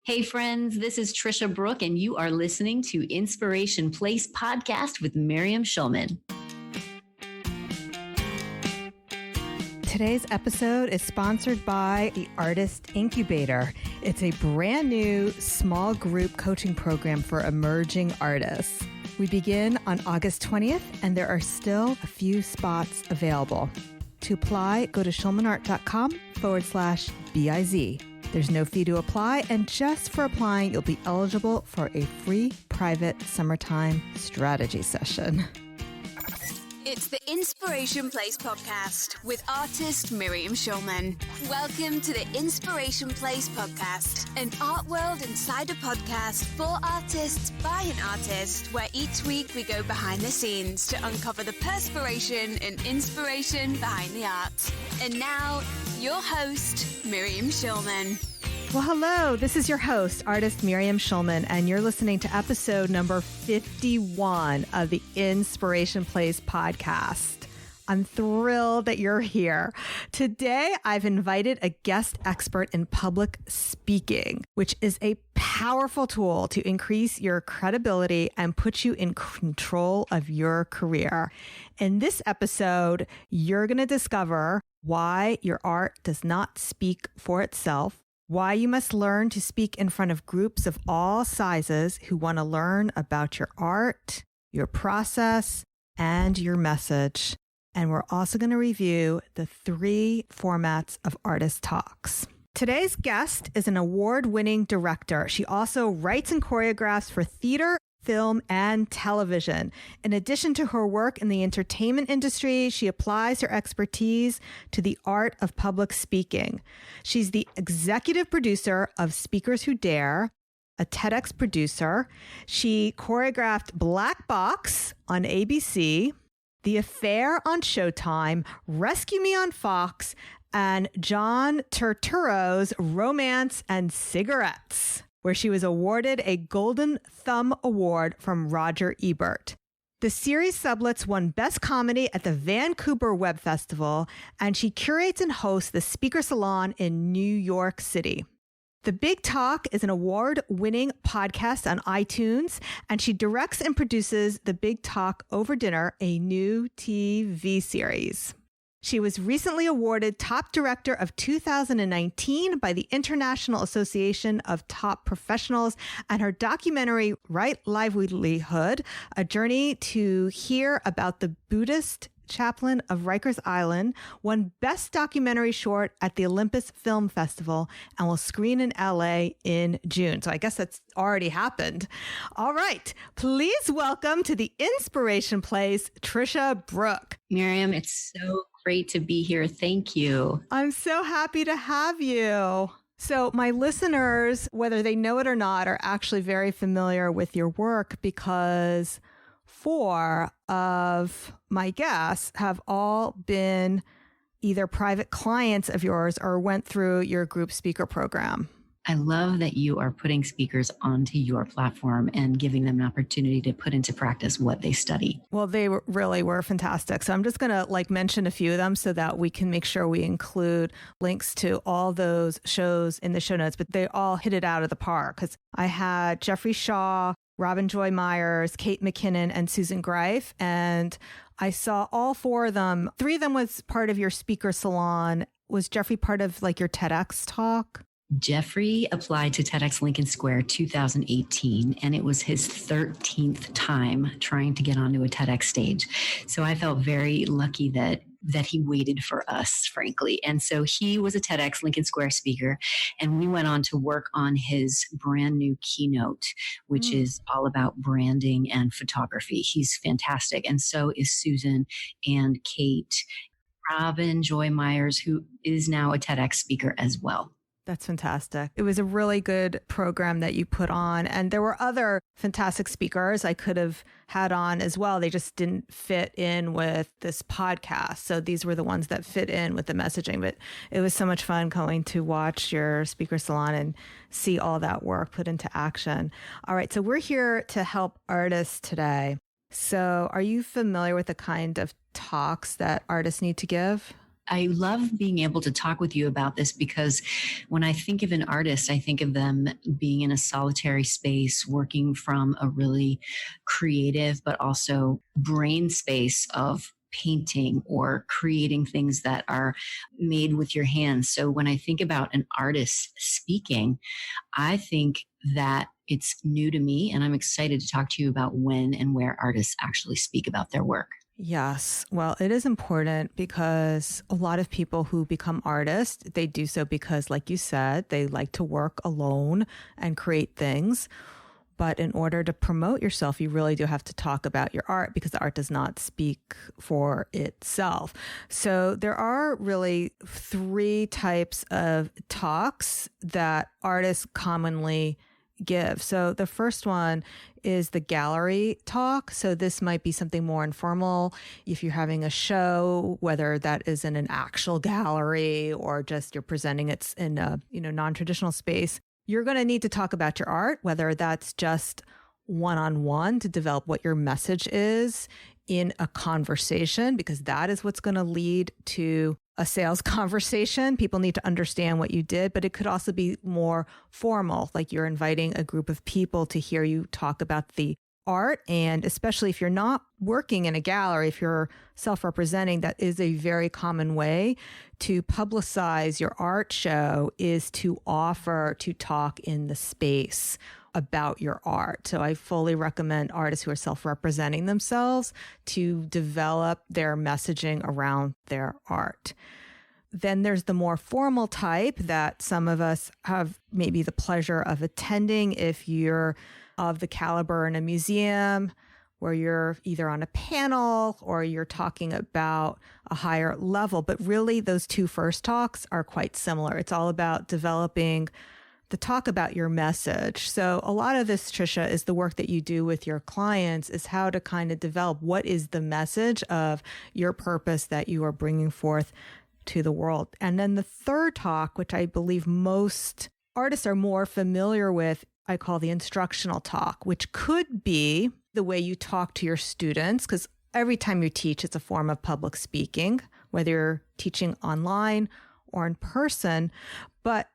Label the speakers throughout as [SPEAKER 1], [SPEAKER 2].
[SPEAKER 1] Hey friends, this is Tricia Brouk, and you are listening to Inspiration Place podcast with Miriam Schulman.
[SPEAKER 2] Today's episode is sponsored by the Artist Incubator. It's a brand new small group coaching program for emerging artists. We begin on August 20th, and there are still a few spots available. To apply, go to schulmanart.com/BIZ. There's no fee to apply, and just for applying, you'll be eligible for a free private summertime strategy session.
[SPEAKER 3] It's the Inspiration Place podcast with artist Miriam Schulman. Welcome to the Inspiration Place podcast, an art world insider podcast for artists by an artist, where each week we go behind the scenes to uncover the perspiration and inspiration behind the art. And now, your host, Miriam Schulman.
[SPEAKER 2] Well, hello, this is your host, artist Miriam Schulman, and you're listening to episode number 51 of the Inspiration Place podcast. I'm thrilled that you're here. Today, I've invited a guest expert in public speaking, which is a powerful tool to increase your credibility and put you in control of your career. In this episode, you're going to discover why your art does not speak for itself, why you must learn to speak in front of groups of all sizes who want to learn about your art, your process, and your message. And we're also going to review the 3 formats of artist talks. Today's guest is an award-winning director. She also writes and choreographs for theater, film, and television. In addition to her work in the entertainment industry, she applies her expertise to the art of public speaking. She's the executive producer of Speakers Who Dare, a TEDx producer. She choreographed Black Box on ABC, The Affair on Showtime, Rescue Me on Fox, and John Turturro's Romance and Cigarettes, where she was awarded a Golden Thumb Award from Roger Ebert. The series sublets won Best Comedy at the Vancouver Web Festival, and she curates and hosts the Speaker Salon in New York City. The Big Talk is an award-winning podcast on iTunes, and she directs and produces The Big Talk Over Dinner, a new TV series. She was recently awarded Top Director of 2019 by the International Association of Top Professionals, and her documentary, Right Livelihood, a journey to hear about the Buddhist chaplain of Rikers Island, won Best Documentary Short at the Olympus Film Festival and will screen in LA in June. So I guess that's already happened. All right. Please welcome to the Inspiration Place, Tricia Brouk.
[SPEAKER 1] Miriam, it's so great to be here. Thank you.
[SPEAKER 2] I'm so happy to have you. So my listeners, whether they know it or not, are actually very familiar with your work because 4 of my guests have all been either private clients of yours or went through your group speaker program.
[SPEAKER 1] I love that you are putting speakers onto your platform and giving them an opportunity to put into practice what they study.
[SPEAKER 2] Well, they really were fantastic. So I'm just going to mention a few of them so that we can make sure we include links to all those shows in the show notes, but they all hit it out of the park because I had Jeffrey Shaw, Robin Joy Myers, Kate McKinnon, and Susan Greif. And I saw all 4 of them. 3 of them was part of your speaker salon. Was Jeffrey part of your TEDx talk?
[SPEAKER 1] Jeffrey applied to TEDx Lincoln Square 2018, and it was his 13th time trying to get onto a TEDx stage. So I felt very lucky that he waited for us, frankly. And so he was a TEDx Lincoln Square speaker, and we went on to work on his brand new keynote, which is all about branding and photography. He's fantastic. And so is Susan and Kate, Robin Joy Myers, who is now a TEDx speaker as well.
[SPEAKER 2] That's fantastic. It was a really good program that you put on. And there were other fantastic speakers I could have had on as well. They just didn't fit in with this podcast. So these were the ones that fit in with the messaging. But it was so much fun going to watch your speaker salon and see all that work put into action. All right. So we're here to help artists today. So are you familiar with the kind of talks that artists need to give?
[SPEAKER 1] I love being able to talk with you about this because when I think of an artist, I think of them being in a solitary space, working from a really creative, but also brain space of painting or creating things that are made with your hands. So when I think about an artist speaking, I think that it's new to me, and I'm excited to talk to you about when and where artists actually speak about their work.
[SPEAKER 2] Yes. Well, it is important because a lot of people who become artists, they do so because, like you said, they like to work alone and create things. But in order to promote yourself, you really do have to talk about your art because the art does not speak for itself. So there are really three types of talks that artists commonly give. So the first one is the gallery talk. So this might be something more informal. If you're having a show, whether that is in an actual gallery or just you're presenting it in a, non-traditional space, you're going to need to talk about your art, whether that's just one-on-one to develop what your message is in a conversation, because that is what's going to lead to a sales conversation. People need to understand what you did, but it could also be more formal, like you're inviting a group of people to hear you talk about the art. And especially if you're not working in a gallery, if you're self-representing, that is a very common way to publicize your art show, is to offer to talk in the space about your art. So I fully recommend artists who are self-representing themselves to develop their messaging around their art. Then there's the more formal type that some of us have maybe the pleasure of attending if you're of the caliber in a museum where you're either on a panel or you're talking about a higher level. But really, those two first talks are quite similar. It's all about developing the talk about your message. So a lot of this, Tricia, is the work that you do with your clients, is how to kind of develop what is the message of your purpose that you are bringing forth to the world. And then the third talk, which I believe most artists are more familiar with, I call the instructional talk, which could be the way you talk to your students, because every time you teach, it's a form of public speaking, whether you're teaching online or in person. But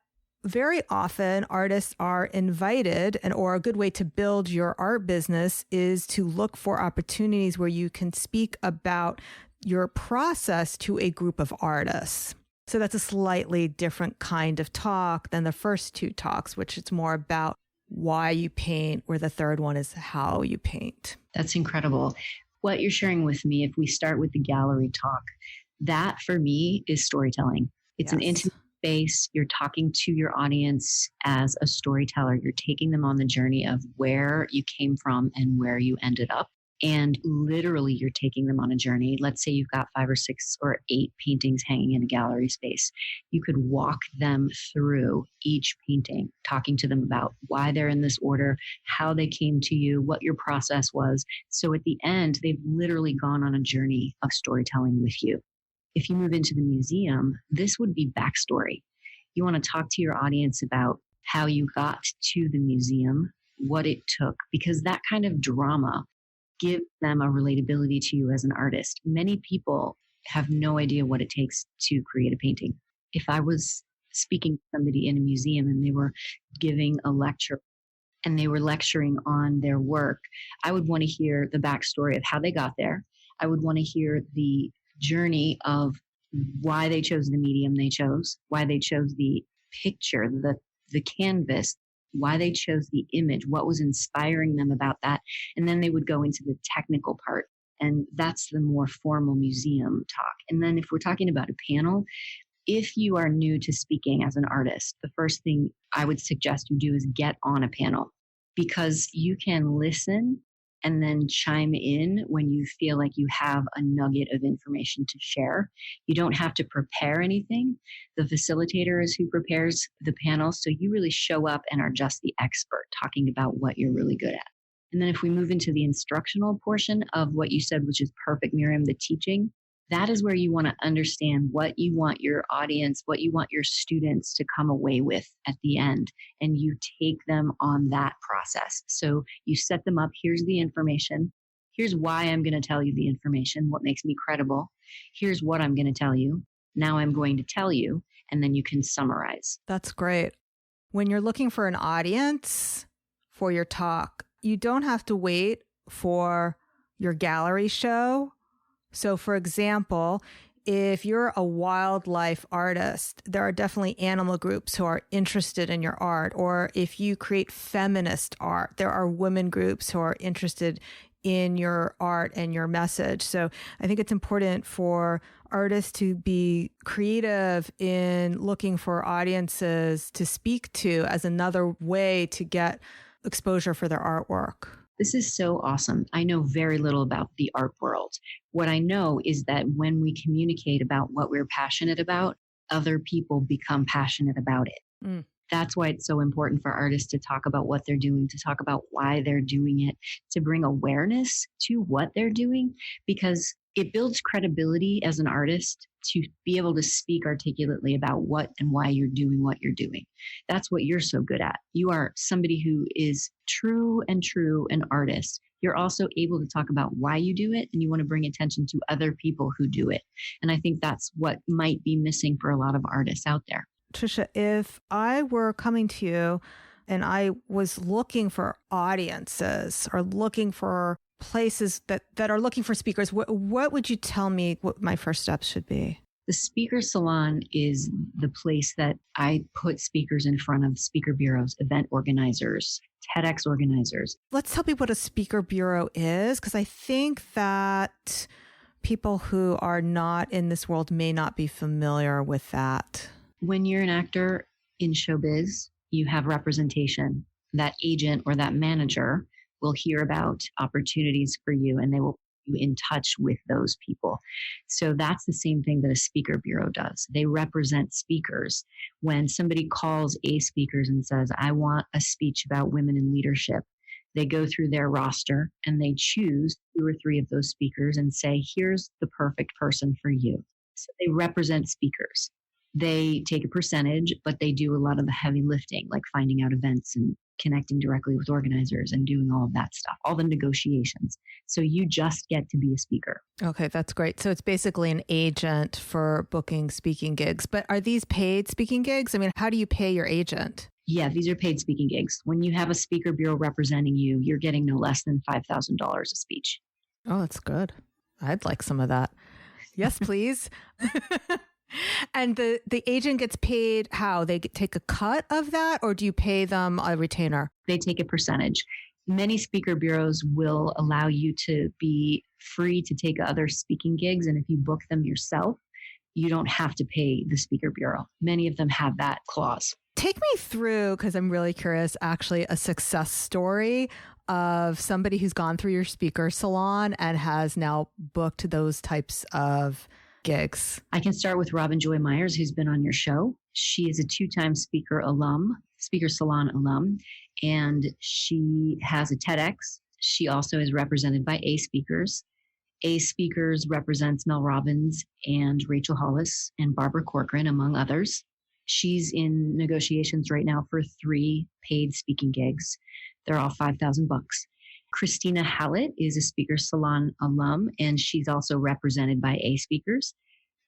[SPEAKER 2] very often artists are invited, or a good way to build your art business is to look for opportunities where you can speak about your process to a group of artists. So that's a slightly different kind of talk than the first two talks, which it's more about why you paint, where the third one is how you paint.
[SPEAKER 1] That's incredible. What you're sharing with me, if we start with the gallery talk, that for me is storytelling. It's an intimate space. You're talking to your audience as a storyteller. You're taking them on the journey of where you came from and where you ended up. And literally, you're taking them on a journey. Let's say you've got 5 or 6 or 8 paintings hanging in a gallery space. You could walk them through each painting, talking to them about why they're in this order, how they came to you, what your process was. So at the end, they've literally gone on a journey of storytelling with you. If you move into the museum, this would be backstory. You want to talk to your audience about how you got to the museum, what it took, because that kind of drama gives them a relatability to you as an artist. Many people have no idea what it takes to create a painting. If I was speaking to somebody in a museum and they were giving a lecture and they were lecturing on their work, I would want to hear the backstory of how they got there. I would want to hear the journey of why they chose the medium they chose, why they chose the picture, the canvas, why they chose the image, what was inspiring them about that. And then they would go into the technical part. And that's the more formal museum talk. And then if we're talking about a panel, if you are new to speaking as an artist, the first thing I would suggest you do is get on a panel, because you can listen and then chime in when you feel like you have a nugget of information to share. You don't have to prepare anything. The facilitator is who prepares the panel. So you really show up and are just the expert talking about what you're really good at. And then if we move into the instructional portion of what you said, which is perfect, Miriam, the teaching, that is where you want to understand what you want your audience, what you want your students to come away with at the end. And you take them on that process. So you set them up. Here's the information. Here's why I'm going to tell you the information, what makes me credible. Here's what I'm going to tell you. Now I'm going to tell you, and then you can summarize.
[SPEAKER 2] That's great. When you're looking for an audience for your talk, you don't have to wait for your gallery show. So for example, if you're a wildlife artist, there are definitely animal groups who are interested in your art. Or if you create feminist art, there are women groups who are interested in your art and your message. So I think it's important for artists to be creative in looking for audiences to speak to as another way to get exposure for their artwork.
[SPEAKER 1] This is so awesome. I know very little about the art world. What I know is that when we communicate about what we're passionate about, other people become passionate about it. Mm. That's why it's so important for artists to talk about what they're doing, to talk about why they're doing it, to bring awareness to what they're doing, because it builds credibility as an artist to be able to speak articulately about what and why you're doing what you're doing. That's what you're so good at. You are somebody who is true an artist. You're also able to talk about why you do it, and you want to bring attention to other people who do it. And I think that's what might be missing for a lot of artists out there.
[SPEAKER 2] Tricia, if I were coming to you and I was looking for audiences or looking for places that are looking for speakers, what would you tell me what my first steps should be?
[SPEAKER 1] The speaker salon is the place that I put speakers in front of speaker bureaus, event organizers, TEDx organizers.
[SPEAKER 2] Let's tell people what a speaker bureau is, because I think that people who are not in this world may not be familiar with that.
[SPEAKER 1] When you're an actor in showbiz, you have representation. That agent or that manager will hear about opportunities for you, and they will put you in touch with those people. So that's the same thing that a speaker bureau does. They represent speakers. When somebody calls A speakers and says, I want a speech about women in leadership, they go through their roster and they choose 2 or 3 of those speakers and say, here's the perfect person for you. So they represent speakers. They take a percentage, but they do a lot of the heavy lifting, like finding out events and connecting directly with organizers and doing all of that stuff, all the negotiations. So you just get to be a speaker.
[SPEAKER 2] Okay, that's great. So it's basically an agent for booking speaking gigs. But are these paid speaking gigs? I mean, how do you pay your agent?
[SPEAKER 1] Yeah, these are paid speaking gigs. When you have a speaker bureau representing you, you're getting no less than $5,000 a speech.
[SPEAKER 2] Oh, that's good. I'd like some of that. Yes, please. And the agent gets paid how? They take a cut of that, or do you pay them a retainer?
[SPEAKER 1] They take a percentage. Many speaker bureaus will allow you to be free to take other speaking gigs. And if you book them yourself, you don't have to pay the speaker bureau. Many of them have that clause.
[SPEAKER 2] Take me through, because I'm really curious, actually, a success story of somebody who's gone through your speaker salon and has now booked those types of gigs.
[SPEAKER 1] I can start with Robin Joy Myers, who's been on your show. She is a 2-time speaker salon alum, and she has a TEDx. She also is represented by A Speakers. A Speakers represents Mel Robbins and Rachel Hollis and Barbara Corcoran, among others. She's in negotiations right now for 3 paid speaking gigs. They're all $5,000. Christina Hallett is a speaker salon alum, and she's also represented by A Speakers.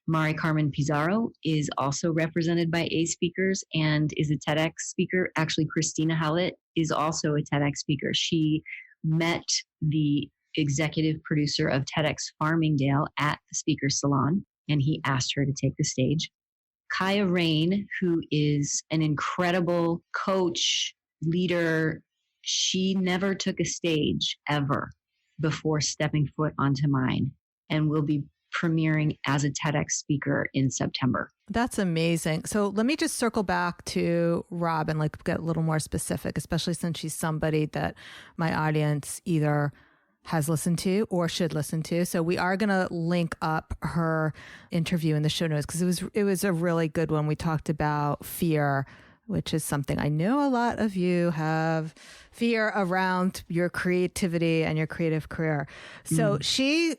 [SPEAKER 1] Mari Carmen Pizarro is also represented by A Speakers and is a TEDx speaker. Actually, Christina Hallett is also a TEDx speaker. She met the executive producer of TEDx Farmingdale at the speaker salon, and he asked her to take the stage. Kaya Rain, who is an incredible coach, leader, she never took a stage ever before stepping foot onto mine, and will be premiering as a TEDx speaker in September.
[SPEAKER 2] That's amazing. So let me just circle back to Robin, like get a little more specific, especially since she's somebody that my audience either has listened to or should listen to. So we are going to link up her interview in the show notes, because it was a really good one. We talked about fear, which is something I know a lot of you have fear around your creativity and your creative career. So she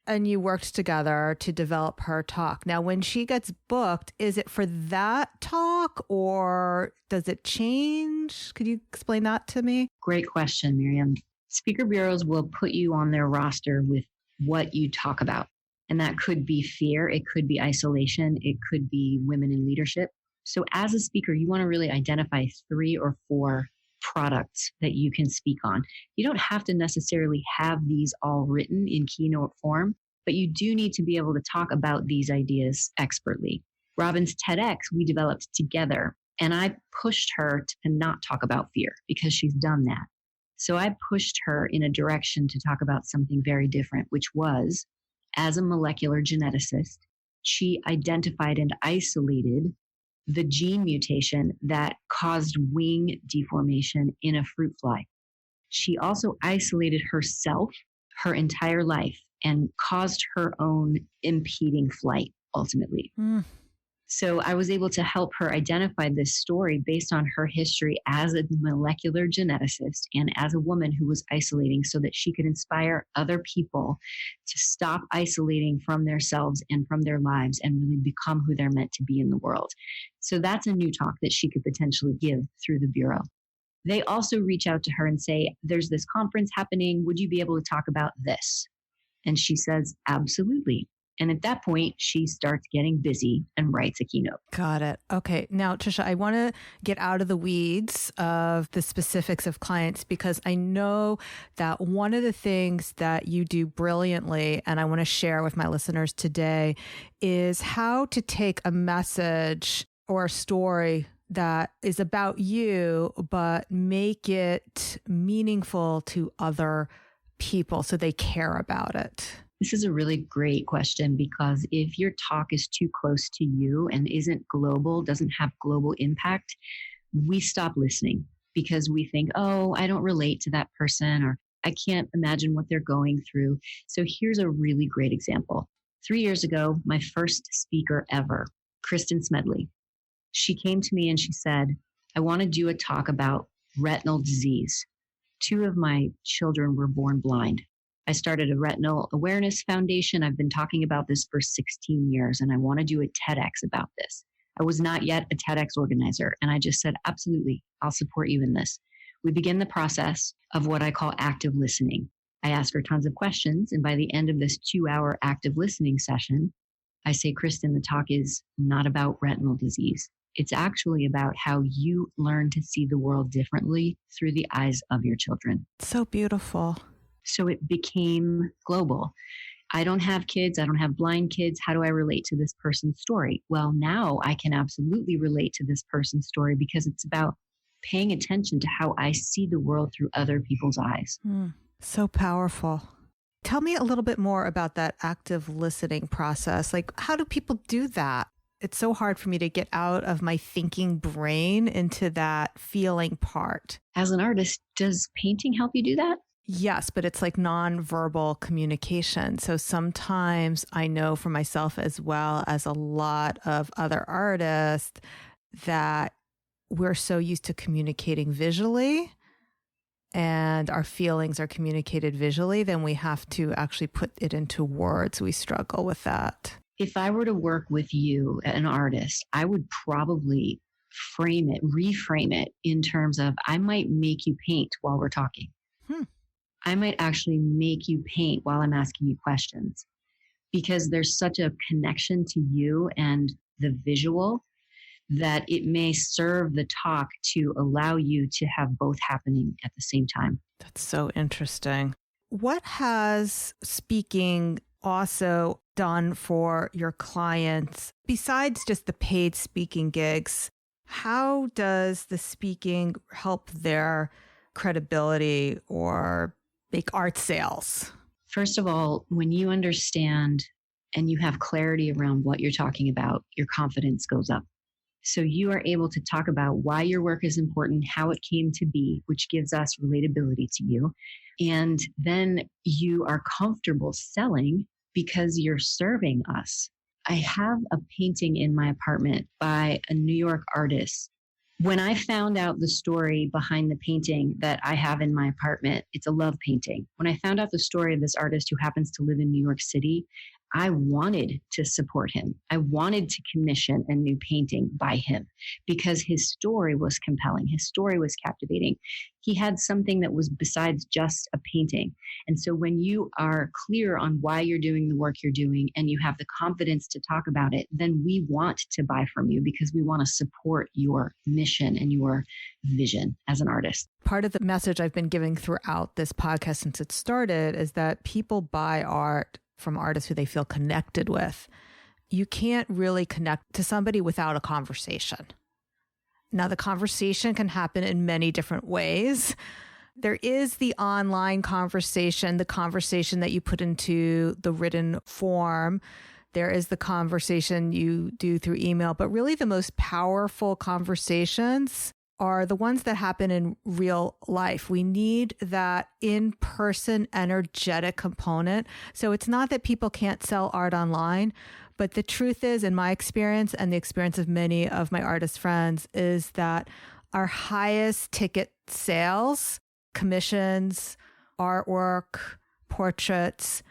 [SPEAKER 2] and you worked together to develop her talk. Now, when she gets booked, is it for that talk or does it change? Could you explain that to me?
[SPEAKER 1] Great question, Miriam. Speaker bureaus will put you on their roster with what you talk about. And that could be fear. It could be isolation. It could be women in leadership. So as a speaker, you want to really identify 3 or 4 products that you can speak on. You don't have to necessarily have these all written in keynote form, but you do need to be able to talk about these ideas expertly. Robin's TEDx, we developed together, and I pushed her to not talk about fear because she's done that. So I pushed her in a direction to talk about something very different, which was, as a molecular geneticist, she identified and isolated the gene mutation that caused wing deformation in a fruit fly. She also isolated herself her entire life and caused her own impeding flight, ultimately. So I was able to help her identify this story based on her history as a molecular geneticist and as a woman who was isolating so that she could inspire other people to stop isolating from themselves and from their lives and really become who they're meant to be in the world. So that's a new talk that she could potentially give through the Bureau. They also reach out to her and say, there's this conference happening. Would you be able to talk about this? And she says, absolutely. And at that point, she starts getting busy and writes a keynote.
[SPEAKER 2] Got it. Okay. Now, Tricia, I want to get out of the weeds of the specifics of clients because I know that one of the things that you do brilliantly, and I want to share with my listeners today, is how to take a message or a story that is about you, but make it meaningful to other people so they care about it.
[SPEAKER 1] This is a really great question because if your talk is too close to you and isn't global, doesn't have global impact, we stop listening because we think, oh, I don't relate to that person or I can't imagine what they're going through. So here's a really great example. 3 years ago, my first speaker ever, Kristen Smedley, she came to me and she said, I want to do a talk about retinal disease. 2 of my children were born blind. I started a retinal awareness foundation. I've been talking about this for 16 years, and I want to do a TEDx about this. I was not yet a TEDx organizer, and I just said, absolutely, I'll support you in this. We begin the process of what I call active listening. I ask her tons of questions, and by the end of this 2-hour active listening session, I say, Kristen, the talk is not about retinal disease. It's actually about how you learn to see the world differently through the eyes of your children.
[SPEAKER 2] So beautiful.
[SPEAKER 1] So it became global. I don't have kids. I don't have blind kids. How do I relate to this person's story? Well, now I can absolutely relate to this person's story because it's about paying attention to how I see the world through other people's eyes.
[SPEAKER 2] So powerful. Tell me a little bit more about that active listening process. Like, how do people do that? It's so hard for me to get out of my thinking brain into that feeling part.
[SPEAKER 1] As an artist, does painting help you do that?
[SPEAKER 2] Yes, but it's like nonverbal communication. So sometimes I know for myself as well as a lot of other artists that we're so used to communicating visually and our feelings are communicated visually, then we have to actually put it into words. We struggle with that.
[SPEAKER 1] If I were to work with you, an artist, I would probably reframe it in terms of I might make you paint while we're talking. I might actually make you paint while I'm asking you questions because there's such a connection to you and the visual that it may serve the talk to allow you to have both happening at the same time.
[SPEAKER 2] That's so interesting. What has speaking also done for your clients besides just the paid speaking gigs? How does the speaking help their credibility or make art sales?
[SPEAKER 1] First of all, when you understand and you have clarity around what you're talking about, your confidence goes up. So you are able to talk about why your work is important, how it came to be, which gives us relatability to you. And then you are comfortable selling because you're serving us. I have a painting in my apartment by a New York artist. When I found out the story behind the painting that I have in my apartment, it's a love painting. When I found out the story of this artist who happens to live in New York City, I wanted to support him. I wanted to commission a new painting by him because his story was compelling. His story was captivating. He had something that was besides just a painting. And so when you are clear on why you're doing the work you're doing and you have the confidence to talk about it, then we want to buy from you because we want to support your mission and your vision as an artist.
[SPEAKER 2] Part of the message I've been giving throughout this podcast since it started is that people buy art from artists who they feel connected with. You can't really connect to somebody without a conversation. Now, the conversation can happen in many different ways. There is the online conversation, the conversation that you put into the written form. There is the conversation you do through email, but really the most powerful conversations are the ones that happen in real life. We need that in-person energetic component. So it's not that people can't sell art online, but the truth is, in my experience and the experience of many of my artist friends, is that our highest ticket sales, commissions, artwork, portraits,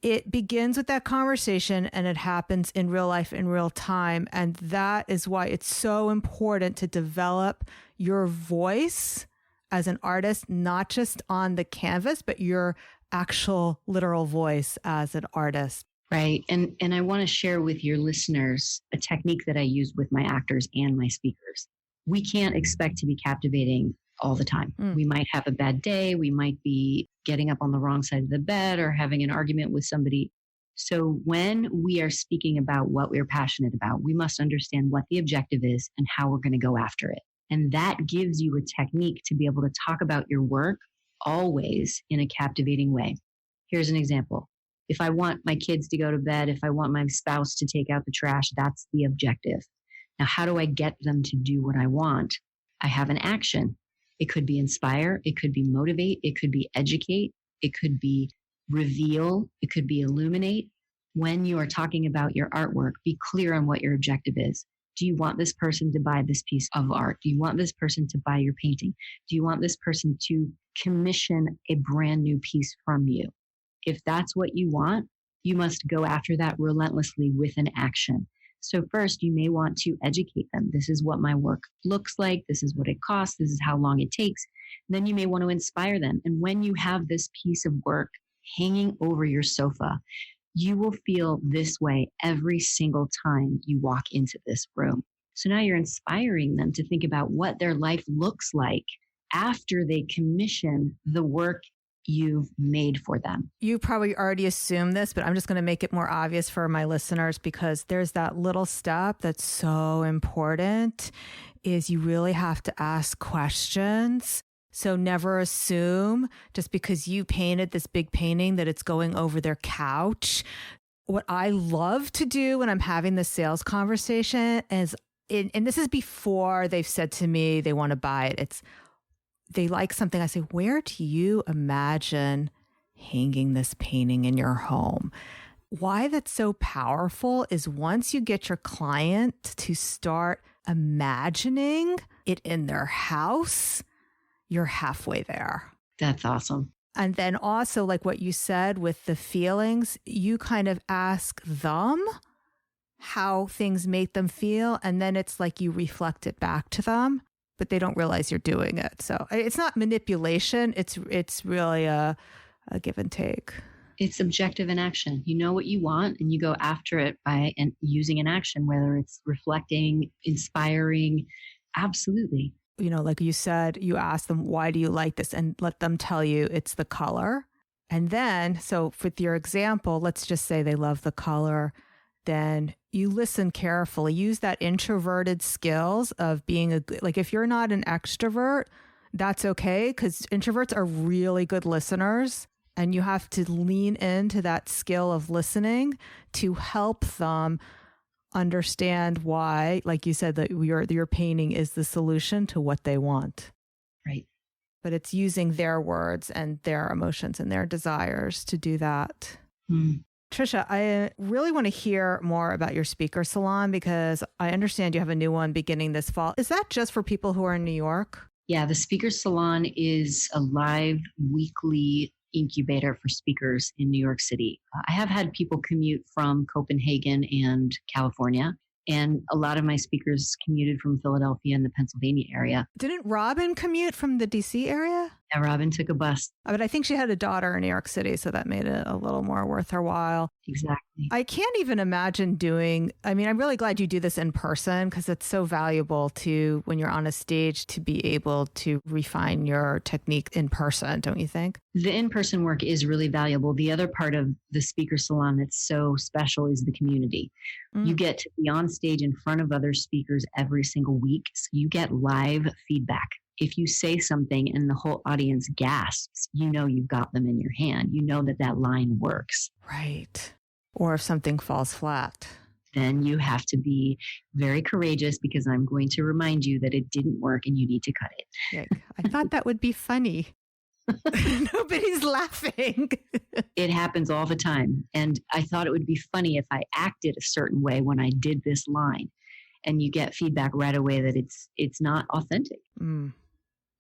[SPEAKER 2] it begins with that conversation and it happens in real life, in real time. And that is why it's so important to develop your voice as an artist, not just on the canvas, but your actual literal voice as an artist.
[SPEAKER 1] Right. And I want to share with your listeners a technique that I use with my actors and my speakers. We can't expect to be captivating all the time. We might have a bad day. We might be getting up on the wrong side of the bed or having an argument with somebody. So when we are speaking about what we're passionate about, we must understand what the objective is and how we're going to go after it. And that gives you a technique to be able to talk about your work always in a captivating way. Here's an example. If I want my kids to go to bed, if I want my spouse to take out the trash, that's the objective. Now, how do I get them to do what I want? I have an action. It could be inspire. It could be motivate. It could be educate. It could be reveal. It could be illuminate. When you are talking about your artwork, be clear on what your objective is. Do you want this person to buy this piece of art? Do you want this person to buy your painting? Do you want this person to commission a brand new piece from you? If that's what you want, you must go after that relentlessly with an action. So first, you may want to educate them. This is what my work looks like. This is what it costs. This is how long it takes. Then you may want to inspire them. And when you have this piece of work hanging over your sofa, you will feel this way every single time you walk into this room. So now you're inspiring them to think about what their life looks like after they commission the work you've made for them.
[SPEAKER 2] You probably already assumed this, but I'm just going to make it more obvious for my listeners because there's that little step that's so important is you really have to ask questions. So never assume just because you painted this big painting that it's going over their couch. What I love to do when I'm having the sales conversation is, and this is before they've said to me they want to buy it, they like something. I say, where do you imagine hanging this painting in your home? Why that's so powerful is once you get your client to start imagining it in their house, you're halfway there.
[SPEAKER 1] That's awesome.
[SPEAKER 2] And then also, like what you said with the feelings, you kind of ask them how things make them feel. And then it's like you reflect it back to them, but they don't realize you're doing it. So it's not manipulation. It's really a give and take.
[SPEAKER 1] It's objective in action. You know what you want and you go after it by using an action, whether it's reflecting, inspiring. Absolutely.
[SPEAKER 2] You know, like you said, you ask them, why do you like this? And let them tell you it's the color. And then, so with your example, let's just say they love the color. Then you listen carefully, use that introverted skills of being like if you're not an extrovert, that's okay. Because introverts are really good listeners. And you have to lean into that skill of listening to help them understand why, like you said, that your painting is the solution to what they want.
[SPEAKER 1] Right.
[SPEAKER 2] But it's using their words and their emotions and their desires to do that. Tricia, I really want to hear more about your speaker salon because I understand you have a new one beginning this fall. Is that just for people who are in New York?
[SPEAKER 1] Yeah, the speaker salon is a live weekly incubator for speakers in New York City. I have had people commute from Copenhagen and California, and a lot of my speakers commuted from Philadelphia and the Pennsylvania area.
[SPEAKER 2] Didn't Robin commute from the DC area?
[SPEAKER 1] Yeah, Robin took a bus.
[SPEAKER 2] But I think she had a daughter in New York City, so that made it a little more worth her while.
[SPEAKER 1] Exactly.
[SPEAKER 2] I can't even imagine I'm really glad you do this in person because it's so valuable to, when you're on a stage, to be able to refine your technique in person, don't you think?
[SPEAKER 1] The in-person work is really valuable. The other part of the speaker salon that's so special is the community. You get to be on stage in front of other speakers every single week. So you get live feedback. If you say something and the whole audience gasps, you know you've got them in your hand. You know that line works.
[SPEAKER 2] Right. Or if something falls flat.
[SPEAKER 1] Then you have to be very courageous because I'm going to remind you that it didn't work and you need to cut it.
[SPEAKER 2] Yeah, I thought that would be funny. Nobody's laughing.
[SPEAKER 1] It happens all the time. And I thought it would be funny if I acted a certain way when I did this line. And you get feedback right away that it's not authentic.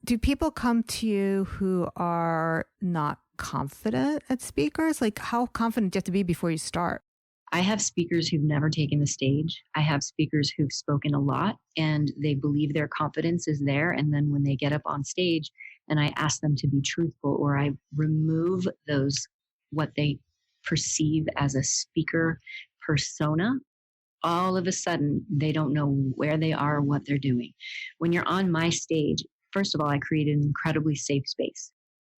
[SPEAKER 2] Do people come to you who are not confident as speakers? Like, how confident do you have to be before you start?
[SPEAKER 1] I have speakers who've never taken the stage. I have speakers who've spoken a lot and they believe their confidence is there. And then when they get up on stage and I ask them to be truthful, or I remove what they perceive as a speaker persona, all of a sudden they don't know where they are or what they're doing. When you're on my stage, first of all, I created an incredibly safe space.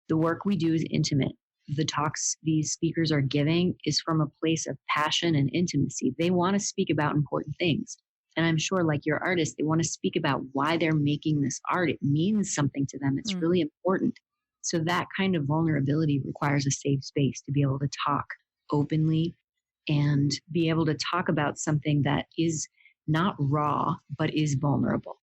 [SPEAKER 1] The work we do is intimate. The talks these speakers are giving is from a place of passion and intimacy. They want to speak about important things. And I'm sure, like your artist, they want to speak about why they're making this art. It means something to them. It's really important. So that kind of vulnerability requires a safe space to be able to talk openly and be able to talk about something that is not raw, but is vulnerable.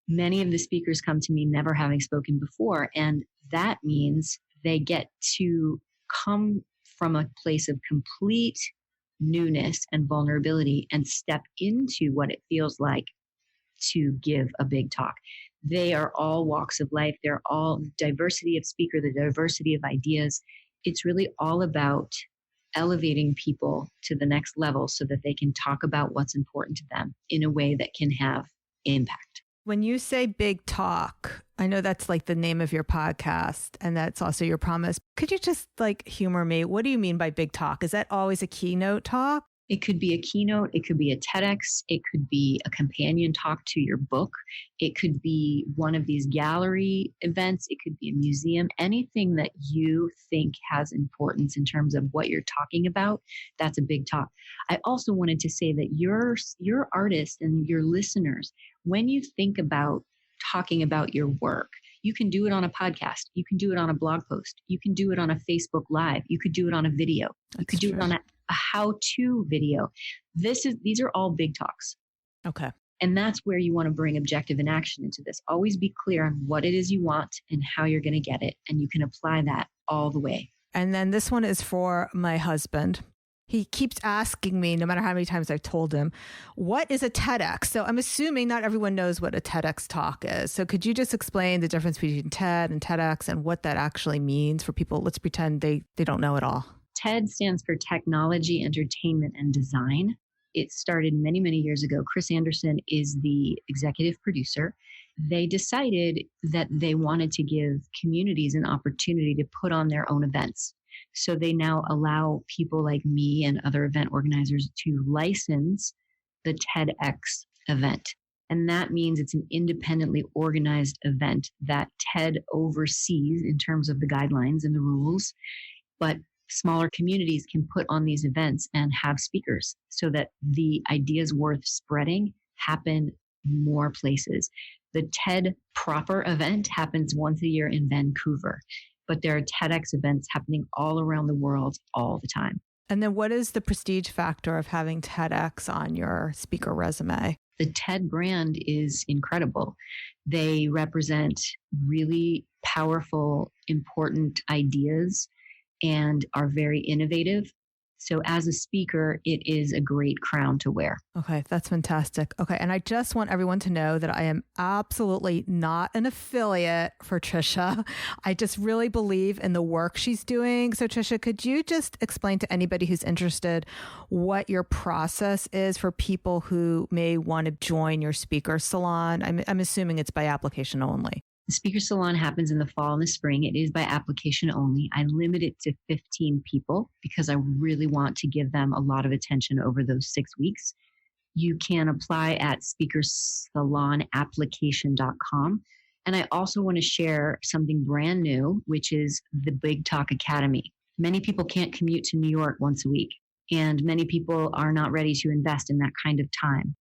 [SPEAKER 1] Many of the speakers come to me never having spoken before, and that means they get to come from a place of complete newness and vulnerability and step into what it feels like to give a big talk. They are all walks of life. They're all diversity of speaker, the diversity of ideas. It's really all about elevating people to the next level so that they can talk about what's important to them in a way that can have impact.
[SPEAKER 2] When you say big talk, I know that's like the name of your podcast and that's also your promise. Could you just humor me? What do you mean by big talk? Is that always a keynote talk?
[SPEAKER 1] It could be a keynote. It could be a TEDx. It could be a companion talk to your book. It could be one of these gallery events. It could be a museum. Anything that you think has importance in terms of what you're talking about, that's a big talk. I also wanted to say that your artists and your listeners, when you think about talking about your work, you can do it on a podcast. You can do it on a blog post. You can do it on a Facebook Live. You could do it on a video. You could do it on a how-to video. These are all big talks.
[SPEAKER 2] Okay.
[SPEAKER 1] And that's where you want to bring objective and action into this. Always be clear on what it is you want and how you're going to get it. And you can apply that all the way.
[SPEAKER 2] And then this one is for my husband. He keeps asking me, no matter how many times I've told him, what is a TEDx? So I'm assuming not everyone knows what a TEDx talk is. So could you just explain the difference between TED and TEDx and what that actually means for people? Let's pretend they don't know it all.
[SPEAKER 1] TED stands for Technology, Entertainment, and Design. It started many, many years ago. Chris Anderson is the executive producer. They decided that they wanted to give communities an opportunity to put on their own events. So they now allow people like me and other event organizers to license the TEDx event. And that means it's an independently organized event that TED oversees in terms of the guidelines and the rules. But smaller communities can put on these events and have speakers so that the ideas worth spreading happen more places. The TED proper event happens once a year in Vancouver, but there are TEDx events happening all around the world all the time.
[SPEAKER 2] And then what is the prestige factor of having TEDx on your speaker resume?
[SPEAKER 1] The TED brand is incredible. They represent really powerful, important ideas and are very innovative. So as a speaker, it is a great crown to wear.
[SPEAKER 2] Okay, that's fantastic. Okay, and I just want everyone to know that I am absolutely not an affiliate for Tricia. I just really believe in the work she's doing. So Tricia, could you just explain to anybody who's interested what your process is for people who may want to join your speaker salon? I'm assuming it's by application only.
[SPEAKER 1] The speaker salon happens in the fall and the spring. It is by application only. I limit it to 15 people because I really want to give them a lot of attention over those 6 weeks. You can apply at speakersalonapplication.com. And I also want to share something brand new, which is the Big Talk Academy. Many people can't commute to New York once a week, and many people are not ready to invest in that kind of time.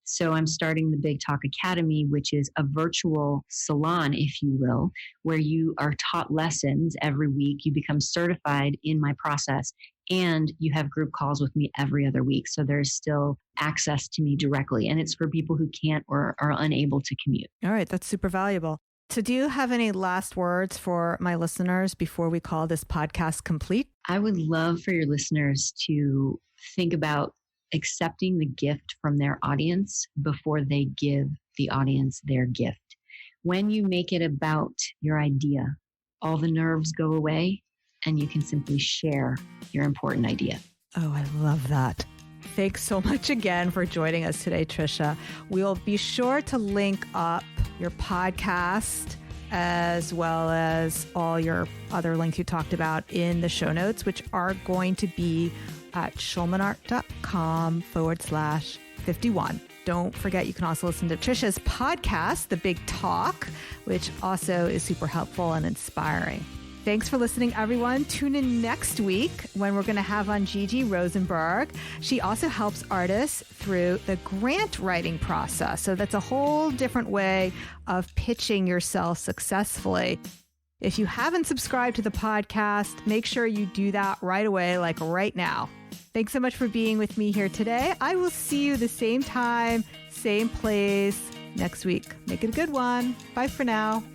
[SPEAKER 1] So I'm starting the Big Talk Academy, which is a virtual salon, if you will, where you are taught lessons every week. You become certified in my process, and you have group calls with me every other week. So there's still access to me directly, and it's for people who can't or are unable to commute.
[SPEAKER 2] All right. That's super valuable. So do you have any last words for my listeners before we call this podcast complete?
[SPEAKER 1] I would love for your listeners to think about accepting the gift from their audience before they give the audience their gift. When you make it about your idea, all the nerves go away and you can simply share your important idea.
[SPEAKER 2] Oh, I love that. Thanks so much again for joining us today, Tricia. We'll be sure to link up your podcast as well as all your other links you talked about in the show notes, which are going to be at schulmanart.com/51. Don't forget, you can also listen to Tricia's podcast, The Big Talk, which also is super helpful and inspiring. Thanks for listening, everyone. Tune in next week when we're going to have on Gigi Rosenberg. She also helps artists through the grant writing process. So that's a whole different way of pitching yourself successfully. If you haven't subscribed to the podcast, make sure you do that right away, like right now. Thanks so much for being with me here today. I will see you the same time, same place next week. Make it a good one. Bye for now.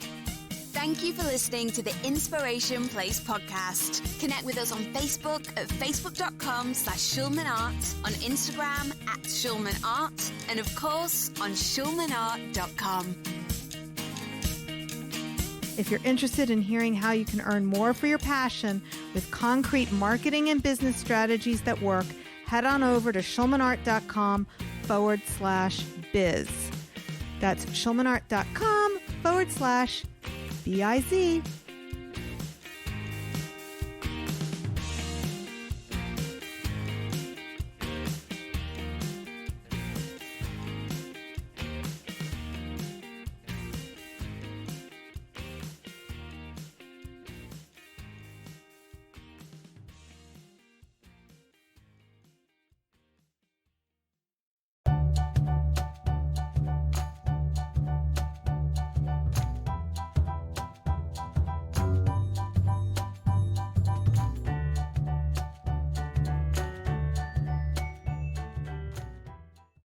[SPEAKER 3] Thank you for listening to the Inspiration Place podcast. Connect with us on Facebook at facebook.com/SchulmanArt, on Instagram at SchulmanArt, and of course on SchulmanArt.com.
[SPEAKER 2] If you're interested in hearing how you can earn more for your passion with concrete marketing and business strategies that work, head on over to schulmanart.com/biz. That's schulmanart.com/BIZ.